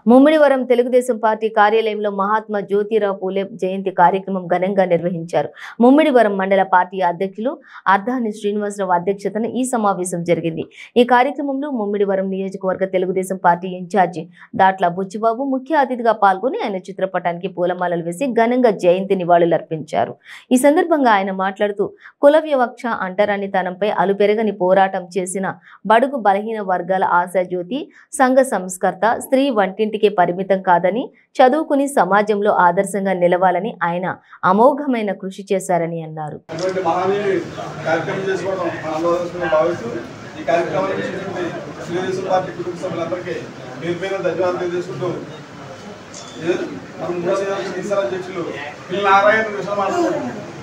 Mummidivaram Telugu Desam party కార్యాలయంలో మహాత్మా జ్యోతిరావు పూలే జయంతి కార్యక్రమం ఘనంగా నిర్వహించారు. ముమ్మిడివరం మండల పార్టీ అధ్యక్షులు అర్ధాని శ్రీనివాసరావు అధ్యక్షతన ఈ సమావేశం జరిగింది. ఈ కార్యక్రమంలో ముమ్మిడివరం నియోజకవర్గ తెలుగుదేశం పార్టీ ఇన్ఛార్జి దాట్ల బుచ్చిబాబు ముఖ్య అతిథిగా పాల్గొని ఆయన చిత్రపటానికి పూలమాలలు వేసి ఘనంగా జయంతి నివాళులర్పించారు. ఈ సందర్భంగా ఆయన మాట్లాడుతూ కుల వివక్ష అంటరానితనంపై అలుపెరగని పోరాటం చేసిన బడుగు బలహీన వర్గాల ఆశాజ్యోతి, సంఘ సంస్కర్త, స్త్రీ వంటింటికి పరిమితం కాదని, చదువుకుని సమాజంలో ఆదర్శంగా నిలవాలని ఆయన అమోఘమైన కృషి చేశారని అన్నారు.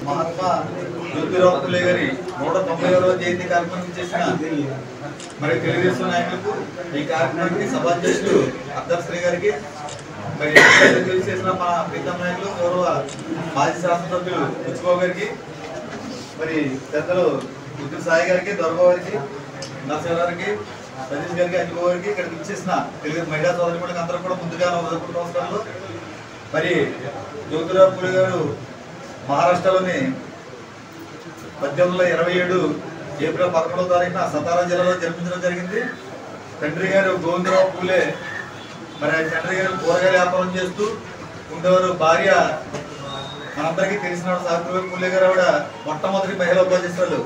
మహాత్మా జ్యోతిరావు పూలే గారి 190వ జయంతి కార్యక్రమం చేసిన మరి తెలుగుదేశం నాయకులకు, ఈ కార్యక్రమానికి సభాధ్యక్షులు అర్ధశ్రీ గారికి, మరి చేసిన మన ప్రీతం నాయకులు గౌరవ మాజీ శాసనసభ్యులు బుచ్చిబాబు గారికి, మరి పెద్దలు బుద్ధి సాయి గారికి, దొరబాబు గారికి, నరసింహ గారికి, సతీష్ గారికి, అంజబాబు గారికి, ఇక్కడికి ఇచ్చేసిన తెలుగు మహిళా సోదరులకు అందరూ కూడా ముందుగా నమస్కారాలు. మరి జ్యోతిరావు పూలే గారు మహారాష్ట్రలోని 1827 ఏప్రిల్ 11వ తారీఖున సతారా జిల్లాలో జన్మించడం జరిగింది. తండ్రి గారు గోవిందరావు పూలే, మరి తండ్రి గారు కూరగాయల వ్యాపారం చేస్తూ ఉండేవారు. భార్య మనందరికీ తెలిసిన సావిత్రిబాయి పూలే గారు ఆవిడ మొట్టమొదటి మహిళా ఉపాధ్యక్షురాలు.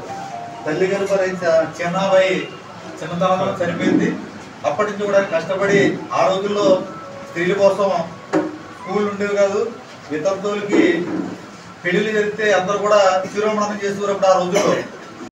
తల్లి గారు మరి చిన్నాబాయి చిన్నతనంలో చనిపోయింది. అప్పటి నుంచి కూడా కష్టపడి, ఆ రోజుల్లో స్త్రీల కోసం స్కూల్ ఉండేవి కాదు, వితంతువులకి పెళ్లిళ్ళు జరిగితే అందరూ కూడా శిరోమణం చేసేవారు. ఆ రోజుల్లో